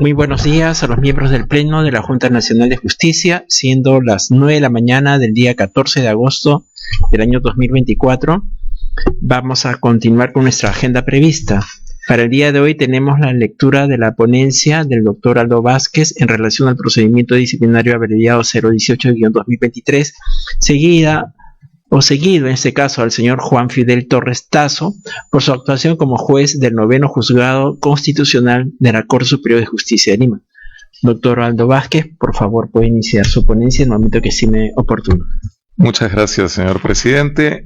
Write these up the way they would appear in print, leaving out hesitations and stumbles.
Muy buenos días a los miembros del Pleno de la Junta Nacional de Justicia, siendo las 9 de la mañana del día 14 de agosto del año 2024. Vamos a continuar con nuestra agenda prevista. Para el día de hoy tenemos la lectura de la ponencia del doctor Aldo Vázquez en relación al procedimiento disciplinario abreviado 018-2023, seguido en este caso al señor Juan Fidel Torres Tasso por su actuación como juez del 9º Juzgado Constitucional de la Corte Superior de Justicia de Lima. Doctor Aldo Vázquez, por favor, puede iniciar su ponencia en el momento que estime oportuno. Muchas gracias, señor presidente.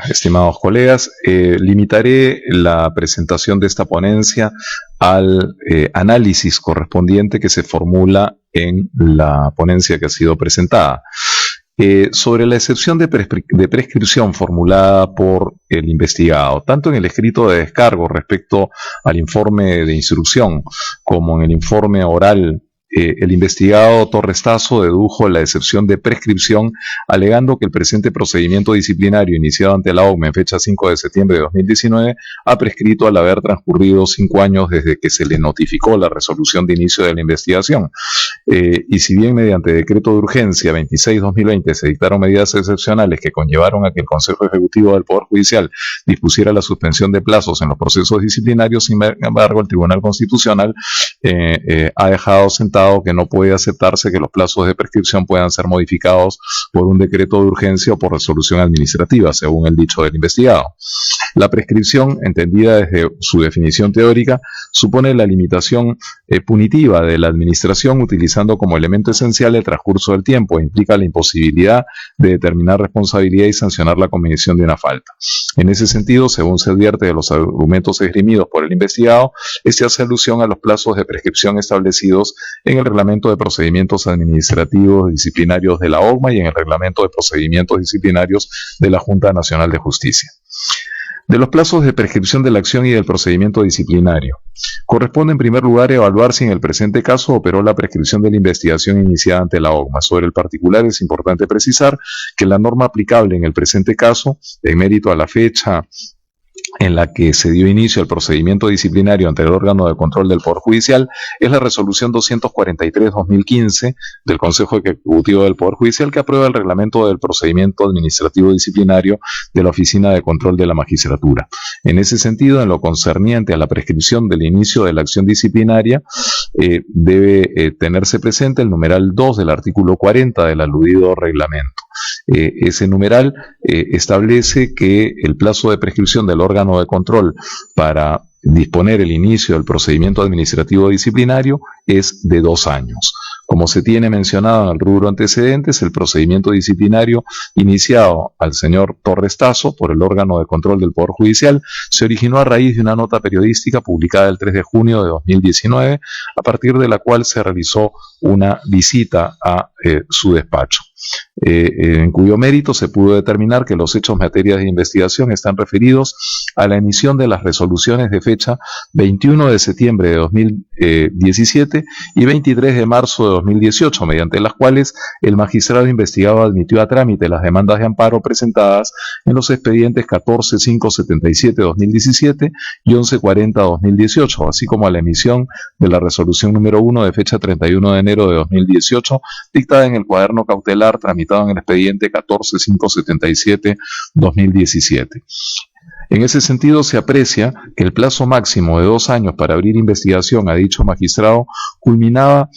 Estimados colegas, limitaré la presentación de esta ponencia al análisis correspondiente que se formula en la ponencia que ha sido presentada. Sobre la excepción de prescripción formulada por el investigado, tanto en el escrito de descargo respecto al informe de instrucción como en el informe oral, el investigado Torres Tasso dedujo la excepción de prescripción alegando que el presente procedimiento disciplinario iniciado ante la OCME en fecha 5 de septiembre de 2019 ha prescrito al haber transcurrido 5 años desde que se le notificó la resolución de inicio de la investigación. Y si bien mediante decreto de urgencia 26-2020 se dictaron medidas excepcionales que conllevaron a que el Consejo Ejecutivo del Poder Judicial dispusiera la suspensión de plazos en los procesos disciplinarios, sin embargo el Tribunal Constitucional ha dejado sentado que no puede aceptarse que los plazos de prescripción puedan ser modificados por un decreto de urgencia o por resolución administrativa, según el dicho del investigado. La prescripción, entendida desde su definición teórica, supone la limitación punitiva de la administración utilizando como elemento esencial el transcurso del tiempo e implica la imposibilidad de determinar responsabilidad y sancionar la comisión de una falta. En ese sentido, según se advierte de los argumentos esgrimidos por el investigado, se hace alusión a los plazos de prescripción establecidos en el Reglamento de Procedimientos Administrativos Disciplinarios de la OCMA y en el Reglamento de Procedimientos Disciplinarios de la Junta Nacional de Justicia. De los plazos de prescripción de la acción y del procedimiento disciplinario, corresponde en primer lugar evaluar si en el presente caso operó la prescripción de la investigación iniciada ante la OCMA. Sobre el particular es importante precisar que la norma aplicable en el presente caso, en mérito a la fecha en la que se dio inicio al procedimiento disciplinario ante el órgano de control del Poder Judicial, es la resolución 243-2015 del Consejo Ejecutivo del Poder Judicial que aprueba el reglamento del procedimiento administrativo disciplinario de la Oficina de Control de la Magistratura. En ese sentido, en lo concerniente a la prescripción del inicio de la acción disciplinaria, debe tenerse presente el numeral 2 del artículo 40 del aludido reglamento. Ese numeral establece que el plazo de prescripción del órgano de control para disponer el inicio del procedimiento administrativo disciplinario es de 2 años. Como se tiene mencionado en el rubro antecedentes, el procedimiento disciplinario iniciado al señor Torres Tasso por el órgano de control del Poder Judicial se originó a raíz de una nota periodística publicada el 3 de junio de 2019, a partir de la cual se realizó una visita a su despacho. En cuyo mérito se pudo determinar que los hechos materia de investigación están referidos a la emisión de las resoluciones de fecha 21 de septiembre de 2017 y 23 de marzo de 2018, mediante las cuales el magistrado investigado admitió a trámite las demandas de amparo presentadas en los expedientes 14.577-2017 y 11.40-2018, así como a la emisión de la resolución número 1 de fecha 31 de enero de 2018, dictada en el cuaderno cautelar tramitado en el expediente 14.577-2017. En ese sentido, se aprecia que el plazo máximo de 2 años para abrir investigación a dicho magistrado culminaba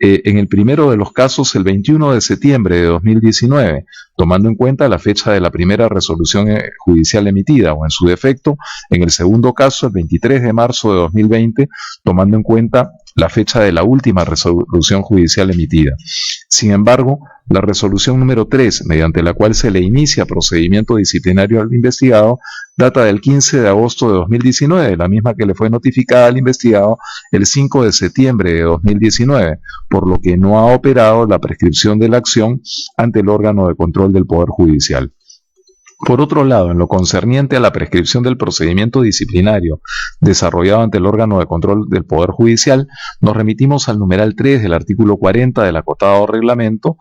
en el primero de los casos el 21 de septiembre de 2019, tomando en cuenta la fecha de la primera resolución judicial emitida, o en su defecto, en el segundo caso, el 23 de marzo de 2020, tomando en cuenta la fecha de la última resolución judicial emitida. Sin embargo, la resolución número 3, mediante la cual se le inicia procedimiento disciplinario al investigado, data del 15 de agosto de 2019, la misma que le fue notificada al investigado el 5 de septiembre de 2019, por lo que no ha operado la prescripción de la acción ante el órgano de control del Poder Judicial. Por otro lado, en lo concerniente a la prescripción del procedimiento disciplinario desarrollado ante el órgano de control del Poder Judicial, nos remitimos al numeral 3 del artículo 40 del acotado reglamento,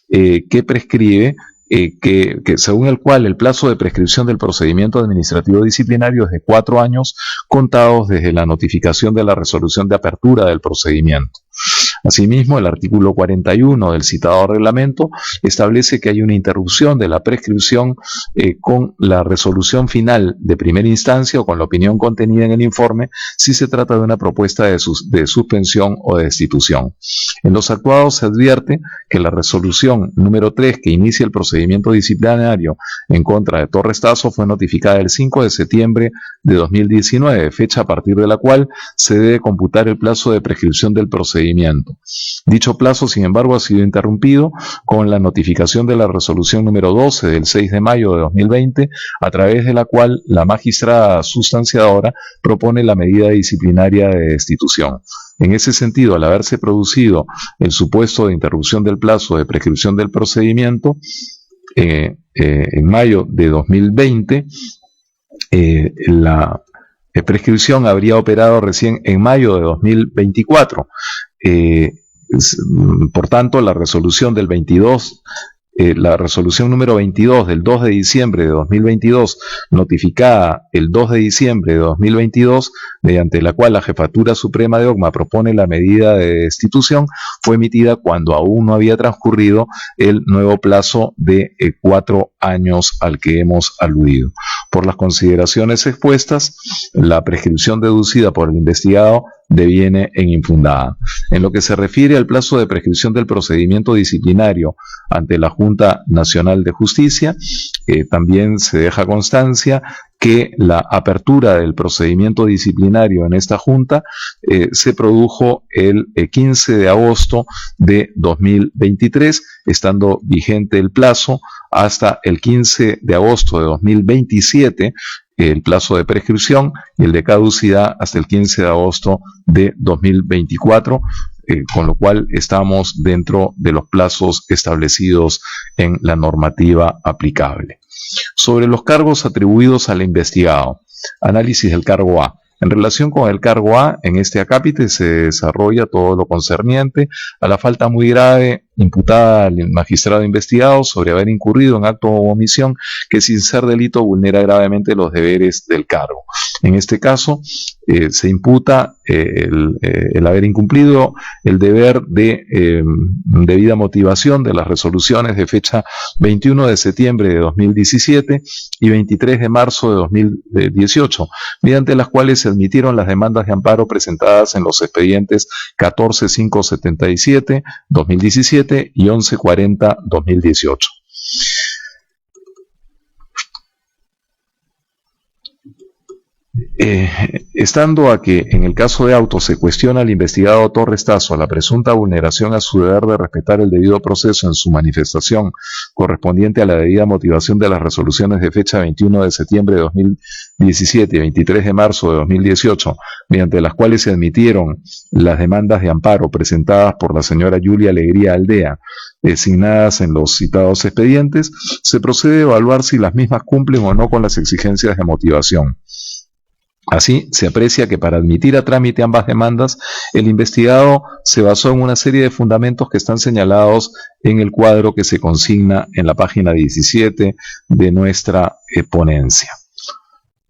que prescribe según el cual el plazo de prescripción del procedimiento administrativo disciplinario es de 4 años contados desde la notificación de la resolución de apertura del procedimiento. Asimismo, el artículo 41 del citado reglamento establece que hay una interrupción de la prescripción con la resolución final de primera instancia o con la opinión contenida en el informe si se trata de una propuesta de suspensión o de destitución. En los actuados se advierte que la resolución número 3 que inicia el procedimiento disciplinario en contra de Torres Tasso fue notificada el 5 de septiembre de 2019, fecha a partir de la cual se debe computar el plazo de prescripción del procedimiento. Dicho plazo, sin embargo, ha sido interrumpido con la notificación de la resolución número 12 del 6 de mayo de 2020, a través de la cual la magistrada sustanciadora propone la medida disciplinaria de destitución. En ese sentido, al haberse producido el supuesto de interrupción del plazo de prescripción del procedimiento en mayo de 2020, la prescripción habría operado recién en mayo de 2024. Por tanto, la resolución del 22, la resolución número 22 del 2 de diciembre de 2022, notificada el 2 de diciembre de 2022, mediante la cual la Jefatura Suprema de OCMA propone la medida de destitución, fue emitida cuando aún no había transcurrido el nuevo plazo de 4 años al que hemos aludido. Por las consideraciones expuestas, la prescripción deducida por el investigado deviene en infundada. En lo que se refiere al plazo de prescripción del procedimiento disciplinario ante la Junta Nacional de Justicia, también se deja constancia que la apertura del procedimiento disciplinario en esta Junta se produjo el 15 de agosto de 2023, estando vigente el plazo hasta el 15 de agosto de 2027, el plazo de prescripción, y el de caducidad hasta el 15 de agosto de 2024, con lo cual estamos dentro de los plazos establecidos en la normativa aplicable. Sobre los cargos atribuidos al investigado, análisis del cargo A. En relación con el cargo A, en este acápite se desarrolla todo lo concerniente a la falta muy grave imputada al magistrado investigado sobre haber incurrido en acto o omisión que, sin ser delito, vulnera gravemente los deberes del cargo. En este caso, se imputa el haber incumplido el deber de debida motivación de las resoluciones de fecha 21 de septiembre de 2017 y 23 de marzo de 2018, mediante las cuales se admitieron las demandas de amparo presentadas en los expedientes 14577, 2017 y 1140, 2018. Estando a que en el caso de auto se cuestiona al investigado Torres Tasso la presunta vulneración a su deber de respetar el debido proceso en su manifestación correspondiente a la debida motivación de las resoluciones de fecha 21 de septiembre de 2017 y 23 de marzo de 2018, mediante las cuales se admitieron las demandas de amparo presentadas por la señora Yulia Alegría Aldea, designadas en los citados expedientes, se procede a evaluar si las mismas cumplen o no con las exigencias de motivación. Así, se aprecia que para admitir a trámite ambas demandas, el investigado se basó en una serie de fundamentos que están señalados en el cuadro que se consigna en la página 17 de nuestra ponencia.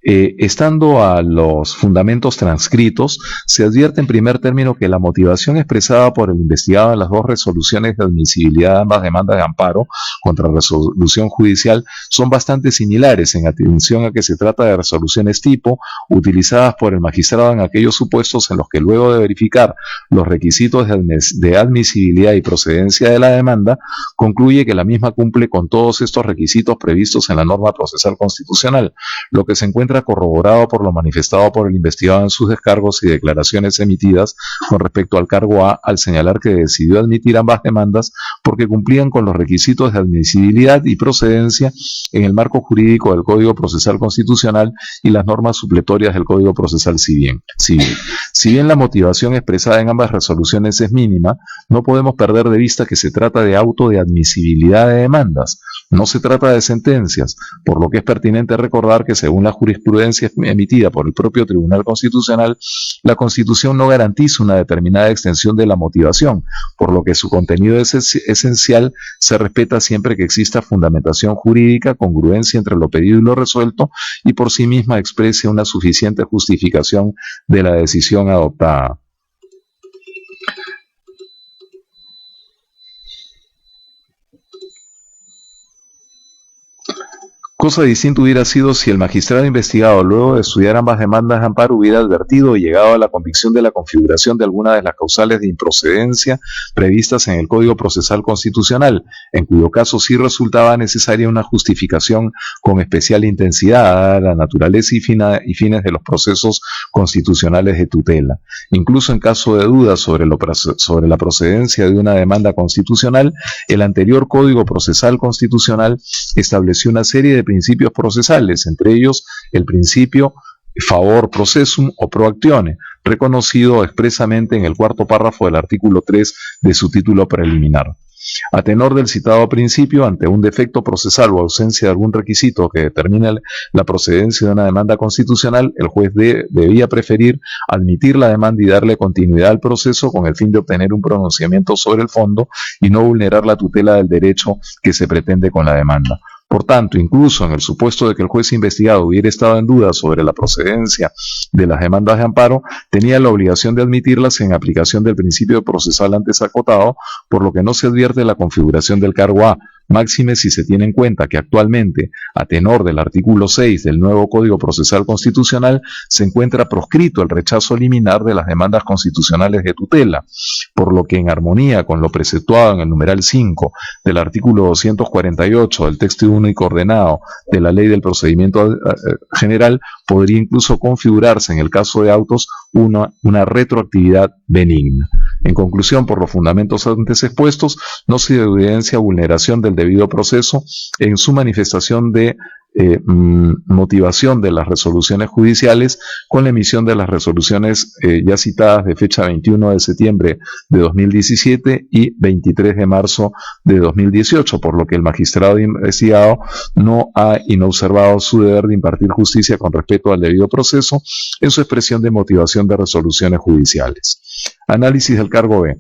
Estando a los fundamentos transcritos, se advierte en primer término que la motivación expresada por el investigado en las dos resoluciones de admisibilidad de ambas demandas de amparo contra resolución judicial son bastante similares, en atención a que se trata de resoluciones tipo utilizadas por el magistrado en aquellos supuestos en los que, luego de verificar los requisitos de admisibilidad y procedencia de la demanda, concluye que la misma cumple con todos estos requisitos previstos en la norma procesal constitucional, lo que se encuentra corroborado por lo manifestado por el investigado en sus descargos y declaraciones emitidas con respecto al cargo A, al señalar que decidió admitir ambas demandas porque cumplían con los requisitos de admisibilidad y procedencia en el marco jurídico del Código Procesal Constitucional y las normas supletorias del Código Procesal Civil. Si bien la motivación expresada en ambas resoluciones es mínima, no podemos perder de vista que se trata de auto de admisibilidad de demandas, no se trata de sentencias, por lo que es pertinente recordar que, según la jurisprudencia jurisprudencia emitida por el propio Tribunal Constitucional, la Constitución no garantiza una determinada extensión de la motivación, por lo que su contenido es esencial se respeta siempre que exista fundamentación jurídica, congruencia entre lo pedido y lo resuelto, y por sí misma exprese una suficiente justificación de la decisión adoptada. Cosa distinta hubiera sido si el magistrado investigado, luego de estudiar ambas demandas de amparo, hubiera advertido y llegado a la convicción de la configuración de alguna de las causales de improcedencia previstas en el Código Procesal Constitucional, en cuyo caso sí resultaba necesaria una justificación con especial intensidad, dada la naturaleza y fines de los procesos constitucionales de tutela. Incluso en caso de dudas sobre la procedencia de una demanda constitucional, el anterior Código Procesal Constitucional estableció una serie de principios procesales, entre ellos el principio favor processum o pro actione, reconocido expresamente en el cuarto párrafo del artículo 3 de su título preliminar. A tenor del citado principio, ante un defecto procesal o ausencia de algún requisito que determine la procedencia de una demanda constitucional, el juez debía preferir admitir la demanda y darle continuidad al proceso con el fin de obtener un pronunciamiento sobre el fondo y no vulnerar la tutela del derecho que se pretende con la demanda. Por tanto, incluso en el supuesto de que el juez investigado hubiera estado en duda sobre la procedencia de las demandas de amparo, tenía la obligación de admitirlas en aplicación del principio procesal antes acotado, por lo que no se advierte la configuración del cargo A, máxime si se tiene en cuenta que actualmente, a tenor del artículo 6 del nuevo Código Procesal Constitucional, se encuentra proscrito el rechazo liminar de las demandas constitucionales de tutela, por lo que en armonía con lo preceptuado en el numeral 5 del artículo 248 del texto único ordenado de la Ley del Procedimiento General, podría incluso configurarse en el caso de autos una retroactividad benigna. En conclusión, por los fundamentos antes expuestos, no se evidencia vulneración del debido proceso en su manifestación de motivación de las resoluciones judiciales con la emisión de las resoluciones ya citadas de fecha 21 de septiembre de 2017 y 23 de marzo de 2018, por lo que el magistrado investigado no ha inobservado su deber de impartir justicia con respecto al debido proceso en su expresión de motivación de resoluciones judiciales. Análisis del cargo B.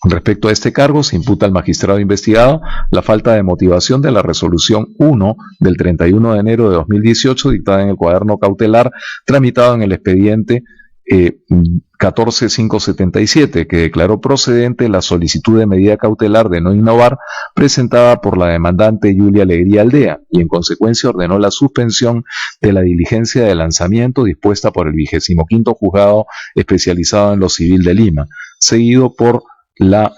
Respecto a este cargo, se imputa al magistrado investigado la falta de motivación de la resolución 1 del 31 de enero de 2018 dictada en el cuaderno cautelar tramitado en el expediente 14577, que declaró procedente la solicitud de medida cautelar de no innovar presentada por la demandante Yulia Alegría Aldea y en consecuencia ordenó la suspensión de la diligencia de lanzamiento dispuesta por el 25º Juzgado Especializado en lo Civil de Lima, seguido por la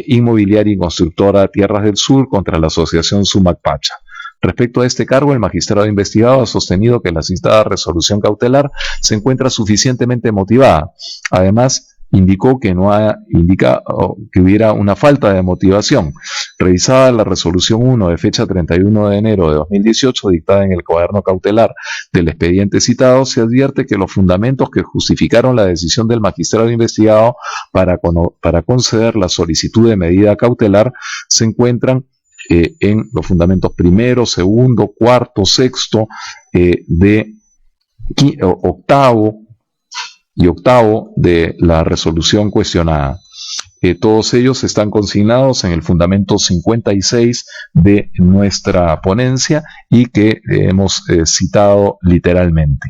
inmobiliaria y constructora Tierras del Sur contra la asociación Sumac Pacha. Respecto a este cargo, el magistrado investigado ha sostenido que la citada resolución cautelar se encuentra suficientemente motivada. Además, indicó que no ha indicado que hubiera una falta de motivación. Revisada la resolución 1 de fecha 31 de enero de 2018, dictada en el cuaderno cautelar del expediente citado, se advierte que los fundamentos que justificaron la decisión del magistrado investigado para conceder la solicitud de medida cautelar se encuentran en los fundamentos primero, segundo, cuarto, sexto, octavo y octavo de la resolución cuestionada. Todos ellos están consignados en el fundamento 56 de nuestra ponencia y que hemos citado literalmente.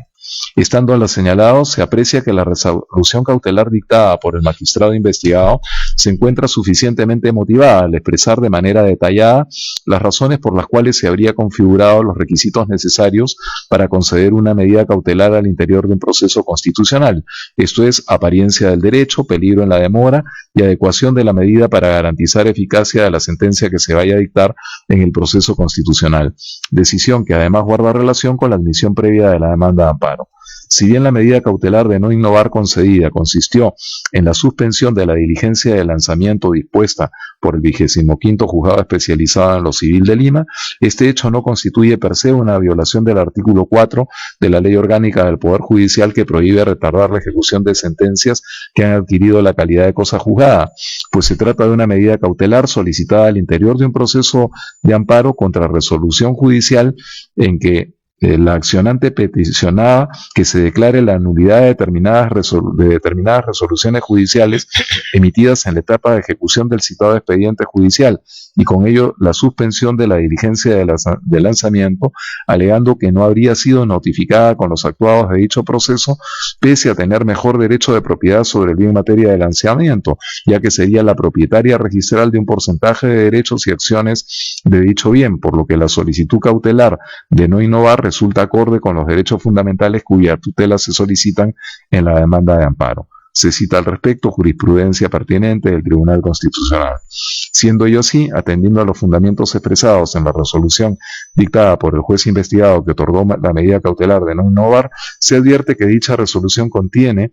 Estando a lo señalado, se aprecia que la resolución cautelar dictada por el magistrado investigado se encuentra suficientemente motivada al expresar de manera detallada las razones por las cuales se habría configurado los requisitos necesarios para conceder una medida cautelar al interior de un proceso constitucional, esto es, apariencia del derecho, peligro en la demora y adecuación de la medida para garantizar eficacia de la sentencia que se vaya a dictar en el proceso constitucional, decisión que además guarda relación con la admisión previa de la demanda de amparo. Si bien la medida cautelar de no innovar concedida consistió en la suspensión de la diligencia de lanzamiento dispuesta por el 25º Juzgado Especializado en lo Civil de Lima, este hecho no constituye per se una violación del artículo 4 de la Ley Orgánica del Poder Judicial que prohíbe retardar la ejecución de sentencias que han adquirido la calidad de cosa juzgada, pues se trata de una medida cautelar solicitada al interior de un proceso de amparo contra resolución judicial en que la accionante peticionaba que se declare la nulidad de determinadas resoluciones judiciales emitidas en la etapa de ejecución del citado expediente judicial y con ello la suspensión de la diligencia de lanzamiento, alegando que no habría sido notificada con los actuados de dicho proceso, pese a tener mejor derecho de propiedad sobre el bien en materia de lanzamiento, ya que sería la propietaria registral de un porcentaje de derechos y acciones de dicho bien, por lo que la solicitud cautelar de no innovar resulta acorde con los derechos fundamentales cuya tutela se solicitan en la demanda de amparo. Se cita al respecto jurisprudencia pertinente del Tribunal Constitucional. Siendo ello así, atendiendo a los fundamentos expresados en la resolución dictada por el juez investigado que otorgó la medida cautelar de no innovar, se advierte que dicha resolución contiene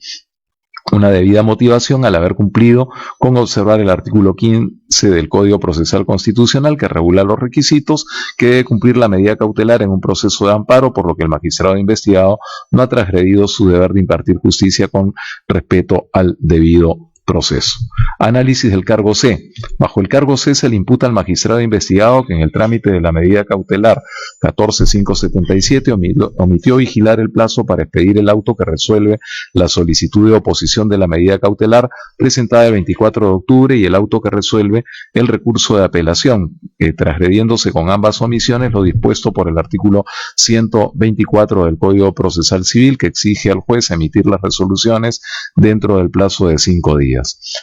una debida motivación al haber cumplido con observar el artículo 15 del Código Procesal Constitucional que regula los requisitos que debe cumplir la medida cautelar en un proceso de amparo, por lo que el magistrado investigado no ha transgredido su deber de impartir justicia con respeto al debido proceso. Análisis del cargo C. Bajo el cargo C se le imputa al magistrado investigado que en el trámite de la medida cautelar 14577 omitió vigilar el plazo para expedir el auto que resuelve la solicitud de oposición de la medida cautelar presentada el 24 de octubre y el auto que resuelve el recurso de apelación, transgrediéndose con ambas omisiones lo dispuesto por el artículo 124 del Código Procesal Civil, que exige al juez emitir las resoluciones dentro del plazo de 5 días.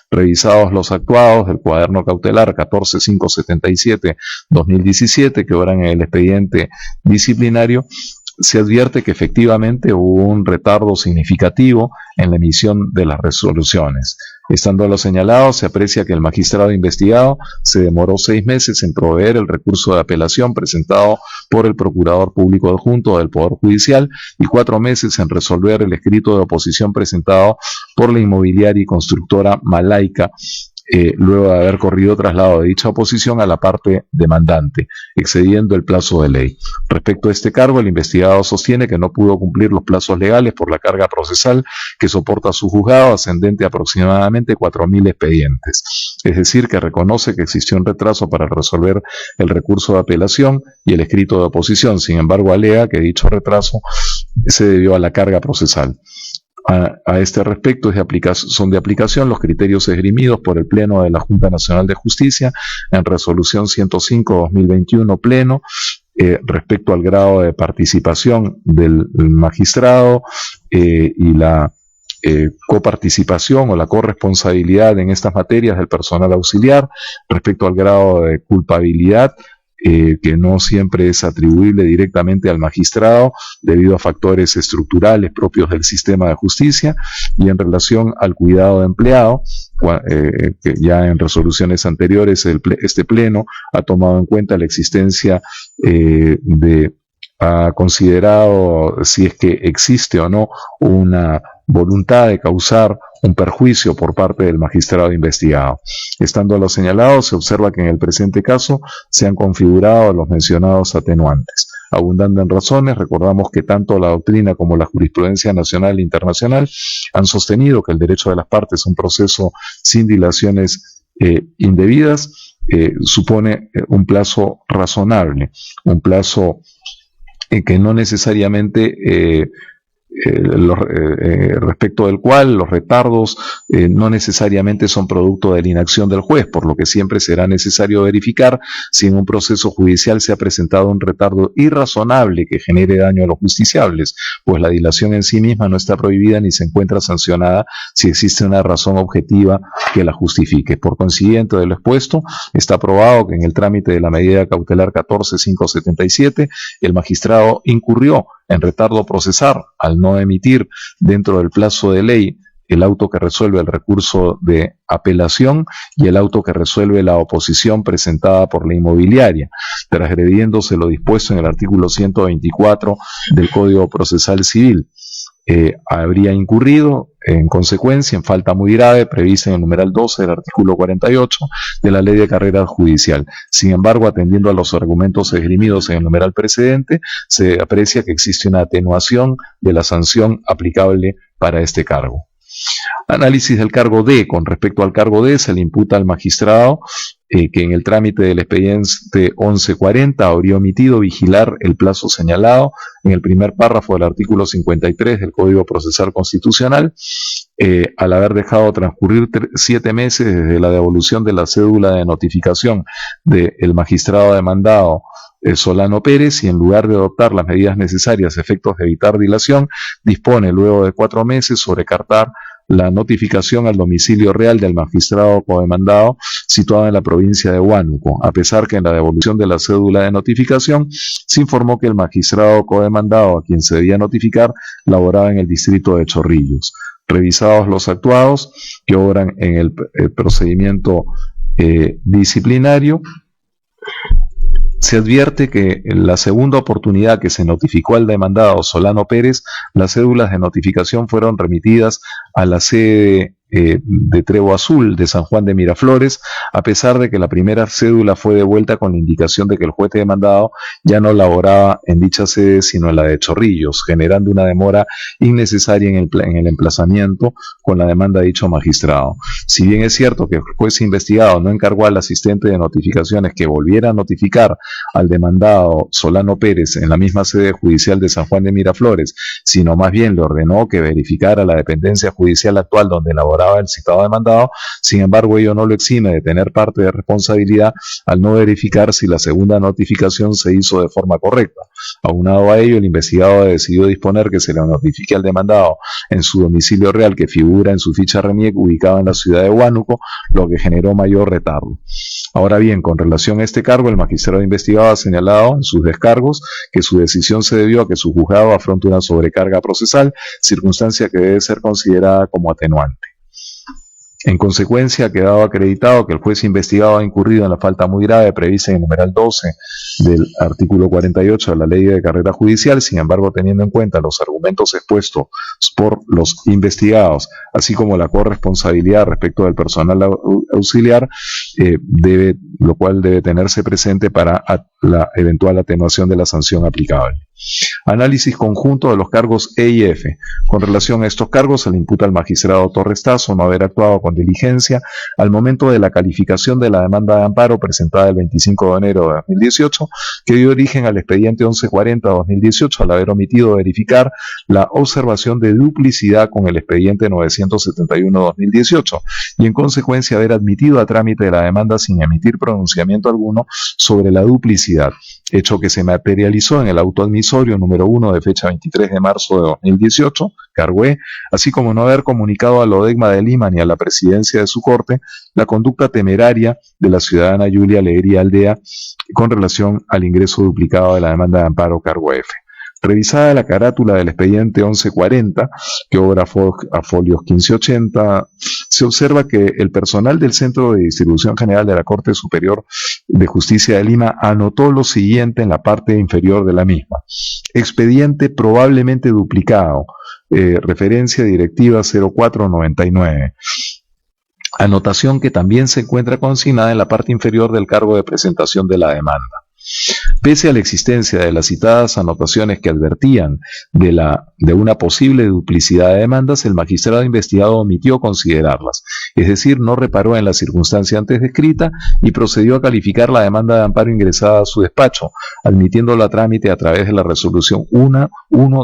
Revisados los actuados del cuaderno cautelar 14577-2017 que obran en el expediente disciplinario, se advierte que efectivamente hubo un retardo significativo en la emisión de las resoluciones. Estando lo señalado, se aprecia que el magistrado investigado se demoró 6 meses en proveer el recurso de apelación presentado por el Procurador Público Adjunto del Poder Judicial y 4 meses en resolver el escrito de oposición presentado por la inmobiliaria y constructora Malaica, luego de haber corrido traslado de dicha oposición a la parte demandante, excediendo el plazo de ley. Respecto a este cargo, el investigado sostiene que no pudo cumplir los plazos legales por la carga procesal que soporta su juzgado, ascendente a aproximadamente 4.000 expedientes. Es decir, que reconoce que existió un retraso para resolver el recurso de apelación y el escrito de oposición. Sin embargo, alega que dicho retraso se debió a la carga procesal. A este respecto son de aplicación los criterios esgrimidos por el Pleno de la Junta Nacional de Justicia en Resolución 105-2021 Pleno respecto al grado de participación del magistrado y la coparticipación o la corresponsabilidad en estas materias del personal auxiliar, respecto al grado de culpabilidad que no siempre es atribuible directamente al magistrado debido a factores estructurales propios del sistema de justicia, y en relación al cuidado de empleado, que ya en resoluciones anteriores este Pleno ha tomado en cuenta la existencia ha considerado si es que existe o no una voluntad de causar un perjuicio por parte del magistrado investigado. Estando a lo señalado, se observa que en el presente caso se han configurado los mencionados atenuantes. Abundando en razones, recordamos que tanto la doctrina como la jurisprudencia nacional e internacional han sostenido que el derecho de las partes a un proceso sin dilaciones indebidas supone un plazo razonable, un plazo que no necesariamente respecto del cual los retardos no necesariamente son producto de la inacción del juez, por lo que siempre será necesario verificar si en un proceso judicial se ha presentado un retardo irrazonable que genere daño a los justiciables, pues la dilación en sí misma no está prohibida ni se encuentra sancionada si existe una razón objetiva que la justifique. Por consiguiente, de lo expuesto, está probado que en el trámite de la medida cautelar 14577 el magistrado incurrió en retardo procesal al no emitir dentro del plazo de ley el auto que resuelve el recurso de apelación y el auto que resuelve la oposición presentada por la inmobiliaria, transgrediéndose lo dispuesto en el artículo 124 del Código Procesal Civil. Habría incurrido en consecuencia en falta muy grave prevista en el numeral 12 del artículo 48 de la Ley de Carrera Judicial. Sin embargo, atendiendo a los argumentos esgrimidos en el numeral precedente, se aprecia que existe una atenuación de la sanción aplicable para este cargo. Análisis del cargo D. Con respecto al cargo D, se le imputa al magistrado que en el trámite del expediente 1140 habría omitido vigilar el plazo señalado en el primer párrafo del artículo 53 del Código Procesal Constitucional, al haber dejado transcurrir 7 meses desde la devolución de la cédula de notificación del magistrado demandado Solano Pérez, y en lugar de adoptar las medidas necesarias a efectos de evitar dilación, dispone luego de 4 meses sobrecartar la notificación al domicilio real del magistrado codemandado situado en la provincia de Huánuco, a pesar que en la devolución de la cédula de notificación se informó que el magistrado codemandado a quien se debía notificar laboraba en el distrito de Chorrillos. Revisados los actuados que obran en el procedimiento disciplinario, se advierte que en la segunda oportunidad que se notificó al demandado Solano Pérez, las cédulas de notificación fueron remitidas a la sede de Trebo Azul de San Juan de Miraflores, a pesar de que la primera cédula fue devuelta con la indicación de que el juez demandado ya no laboraba en dicha sede sino en la de Chorrillos, generando una demora innecesaria en el emplazamiento con la demanda de dicho magistrado. Si bien es cierto que el juez investigado no encargó al asistente de notificaciones que volviera a notificar al demandado Solano Pérez en la misma sede judicial de San Juan de Miraflores, sino más bien le ordenó que verificara la dependencia judicial actual donde laboraba el citado demandado, sin embargo ello no lo exime de tener parte de responsabilidad al no verificar si la segunda notificación se hizo de forma correcta. Aunado a ello, el investigado decidió disponer que se le notifique al demandado en su domicilio real que figura en su ficha RENIEC ubicada en la ciudad de Huánuco, lo que generó mayor retardo. Ahora bien, con relación a este cargo, el magistrado investigado ha señalado en sus descargos que su decisión se debió a que su juzgado afronta una sobrecarga procesal, circunstancia que debe ser considerada como atenuante. En consecuencia, ha quedado acreditado que el juez investigado ha incurrido en la falta muy grave prevista en el numeral 12 del artículo 48 de la Ley de Carrera Judicial. Sin embargo, teniendo en cuenta los argumentos expuestos por los investigados, así como la corresponsabilidad respecto del personal auxiliar, lo cual debe tenerse presente para la eventual atenuación de la sanción aplicable. Análisis conjunto de los cargos E y F. Con relación a estos cargos, se le imputa al magistrado Torres Tasso no haber actuado con diligencia al momento de la calificación de la demanda de amparo presentada el 25 de enero de 2018, que dio origen al expediente 1140-2018 al haber omitido verificar la observación de duplicidad con el expediente 971-2018 y en consecuencia haber admitido a trámite de la demanda sin emitir pronunciamiento alguno sobre la duplicidad, hecho que se materializó en el auto admisorio número 1 de fecha 23 de marzo de 2018, cargo E, así como no haber comunicado a la ODECMA de Lima ni a la presidencia de su corte la conducta temeraria de la ciudadana Yulia Alegría Aldea con relación al ingreso duplicado de la demanda de amparo cargo F. Revisada la carátula del expediente 1140, que obra a folios 1580, se observa que el personal del Centro de Distribución General de la Corte Superior de Justicia de Lima anotó lo siguiente en la parte inferior de la misma: expediente probablemente duplicado, referencia directiva 0499. Anotación que también se encuentra consignada en la parte inferior del cargo de presentación de la demanda. Pese a la existencia de las citadas anotaciones que advertían de una posible duplicidad de demandas, el magistrado investigado omitió considerarlas, es decir, no reparó en la circunstancia antes descrita y procedió a calificar la demanda de amparo ingresada a su despacho, admitiéndola a trámite a través de la resolución 1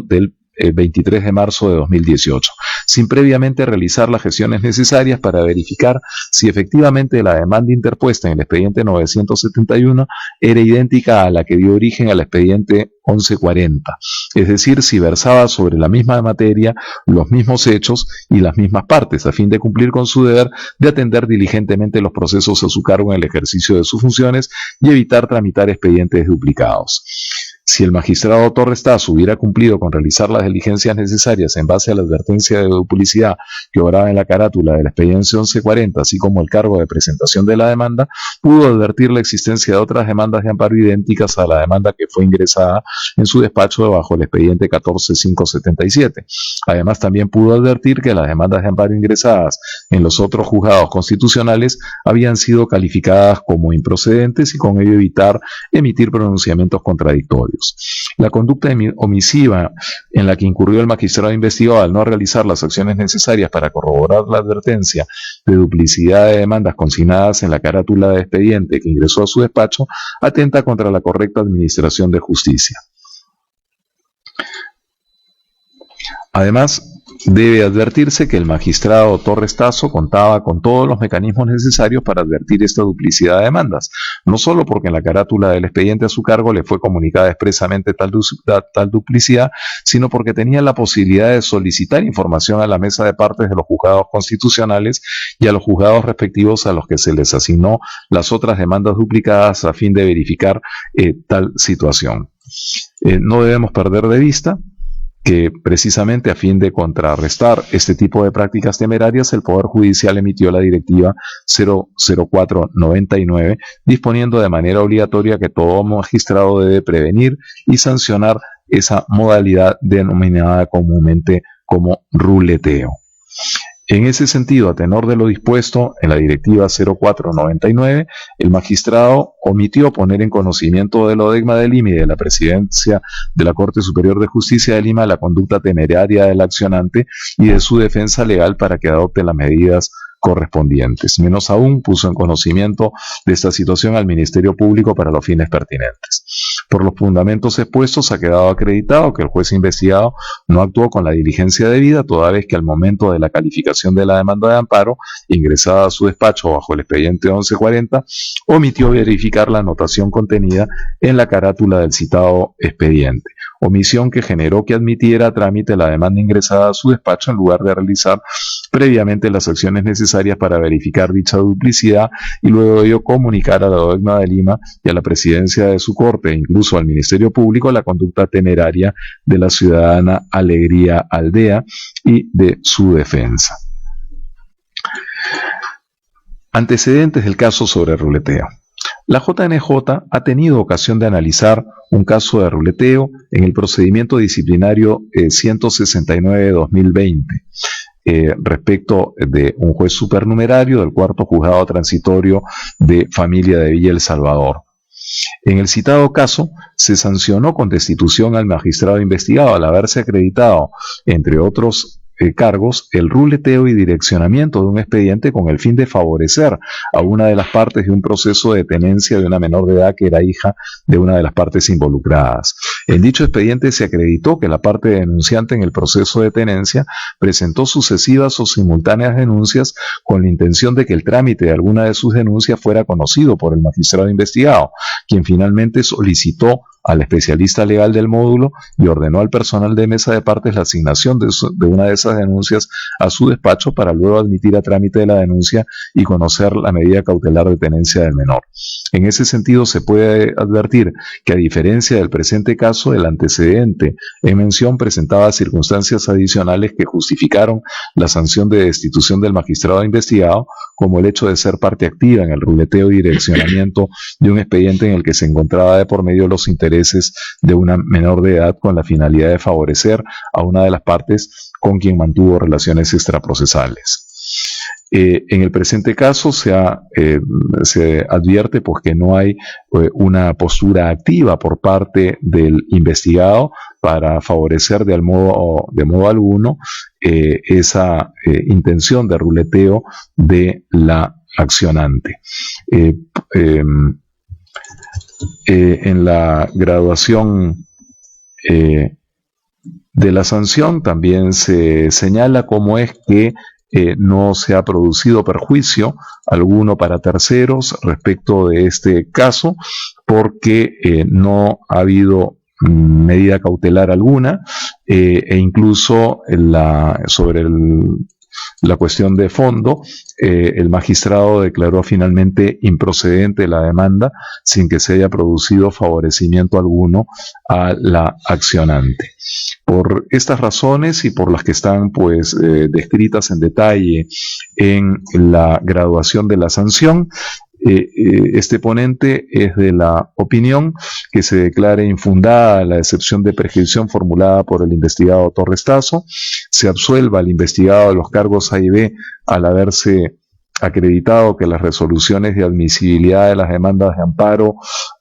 del 23 de marzo de 2018, sin previamente realizar las gestiones necesarias para verificar si efectivamente la demanda interpuesta en el expediente 971 era idéntica a la que dio origen al expediente 1140, es decir, si versaba sobre la misma materia, los mismos hechos y las mismas partes, a fin de cumplir con su deber de atender diligentemente los procesos a su cargo en el ejercicio de sus funciones y evitar tramitar expedientes duplicados. Si el magistrado Torres Tasso hubiera cumplido con realizar las diligencias necesarias en base a la advertencia de duplicidad que obraba en la carátula del expediente 1140, así como el cargo de presentación de la demanda, pudo advertir la existencia de otras demandas de amparo idénticas a la demanda que fue ingresada en su despacho bajo el expediente 14577. Además, también pudo advertir que las demandas de amparo ingresadas en los otros juzgados constitucionales habían sido calificadas como improcedentes y con ello evitar emitir pronunciamientos contradictorios. estudios. La conducta omisiva en la que incurrió el magistrado investigado al no realizar las acciones necesarias para corroborar la advertencia de duplicidad de demandas consignadas en la carátula de expediente que ingresó a su despacho atenta contra la correcta administración de justicia. Además, debe advertirse que el magistrado Torres Tasso contaba con todos los mecanismos necesarios para advertir esta duplicidad de demandas, no solo porque en la carátula del expediente a su cargo le fue comunicada expresamente tal duplicidad, sino porque tenía la posibilidad de solicitar información a la mesa de partes de los juzgados constitucionales y a los juzgados respectivos a los que se les asignó las otras demandas duplicadas a fin de verificar tal situación. No debemos perder de vista que precisamente a fin de contrarrestar este tipo de prácticas temerarias, el Poder Judicial emitió la Directiva 004/99, disponiendo de manera obligatoria que todo magistrado debe prevenir y sancionar esa modalidad denominada comúnmente como ruleteo. En ese sentido, a tenor de lo dispuesto en la Directiva 04/99, el magistrado omitió poner en conocimiento de la ODECMA de Lima y de la Presidencia de la Corte Superior de Justicia de Lima la conducta temeraria del accionante y de su defensa legal para que adopte las medidas correspondientes. Menos aún, puso en conocimiento de esta situación al Ministerio Público para los fines pertinentes. Por los fundamentos expuestos ha quedado acreditado que el juez investigado no actuó con la diligencia debida, toda vez que al momento de la calificación de la demanda de amparo, ingresada a su despacho bajo el expediente 1140, omitió verificar la anotación contenida en la carátula del citado expediente, omisión que generó que admitiera a trámite la demanda ingresada a su despacho en lugar de realizar previamente las acciones necesarias para verificar dicha duplicidad y luego de ello comunicar a la ODECMA de Lima y a la presidencia de su corte, e incluso al Ministerio Público, la conducta temeraria de la ciudadana Alegría Aldea y de su defensa. Antecedentes del caso sobre ruleteo. La JNJ ha tenido ocasión de analizar un caso de ruleteo en el procedimiento disciplinario 169 de 2020. Respecto de un juez supernumerario del cuarto juzgado transitorio de familia de Villa El Salvador. En el citado caso, se sancionó con destitución al magistrado investigado al haberse acreditado, entre otros cargos, el ruleteo y direccionamiento de un expediente con el fin de favorecer a una de las partes de un proceso de tenencia de una menor de edad que era hija de una de las partes involucradas. En dicho expediente se acreditó que la parte denunciante en el proceso de tenencia presentó sucesivas o simultáneas denuncias con la intención de que el trámite de alguna de sus denuncias fuera conocido por el magistrado investigado, quien finalmente solicitó al especialista legal del módulo y ordenó al personal de mesa de partes la asignación de una de esas denuncias a su despacho para luego admitir a trámite de la denuncia y conocer la medida cautelar de tenencia del menor. En ese sentido, se puede advertir que, a diferencia del presente caso, el antecedente en mención presentaba circunstancias adicionales que justificaron la sanción de destitución del magistrado investigado, como el hecho de ser parte activa en el ruleteo y direccionamiento de un expediente en el que se encontraba de por medio los intereses de una menor de edad con la finalidad de favorecer a una de las partes con quien mantuvo relaciones extraprocesales. En el presente caso se advierte pues, que no hay una postura activa por parte del investigado para favorecer de modo alguno esa intención de ruleteo de la accionante. En la graduación de la sanción también se señala cómo es que no se ha producido perjuicio alguno para terceros respecto de este caso, porque no ha habido medida cautelar alguna e incluso sobre la cuestión de fondo, el magistrado declaró finalmente improcedente la demanda sin que se haya producido favorecimiento alguno a la accionante. Por estas razones y por las que están pues descritas en detalle en la graduación de la sanción, este ponente es de la opinión que se declare infundada la excepción de prescripción formulada por el investigado Torres Tasso, se absuelva al investigado de los cargos A y B al haberse acreditado que las resoluciones de admisibilidad de las demandas de amparo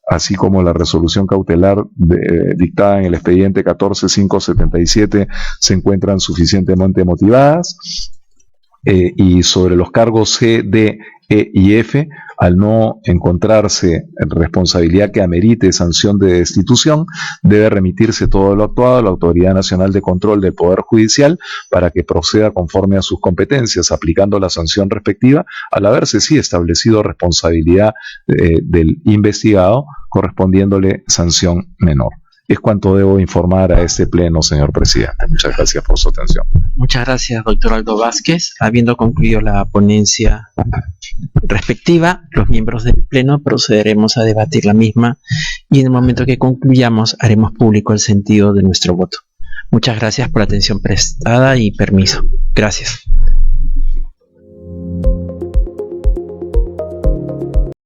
así como la resolución cautelar dictada en el expediente 14577 se encuentran suficientemente motivadas. Y sobre los cargos C, D, E y F, al no encontrarse responsabilidad que amerite sanción de destitución, debe remitirse todo lo actuado a la Autoridad Nacional de Control del Poder Judicial para que proceda conforme a sus competencias, aplicando la sanción respectiva, al haberse sí establecido responsabilidad del investigado, correspondiéndole sanción menor. Es cuanto debo informar a este pleno, señor presidente. Muchas gracias por su atención. Muchas gracias, doctor Aldo Vázquez. Habiendo concluido la ponencia respectiva, los miembros del pleno procederemos a debatir la misma y en el momento que concluyamos haremos público el sentido de nuestro voto. Muchas gracias por la atención prestada y permiso. Gracias.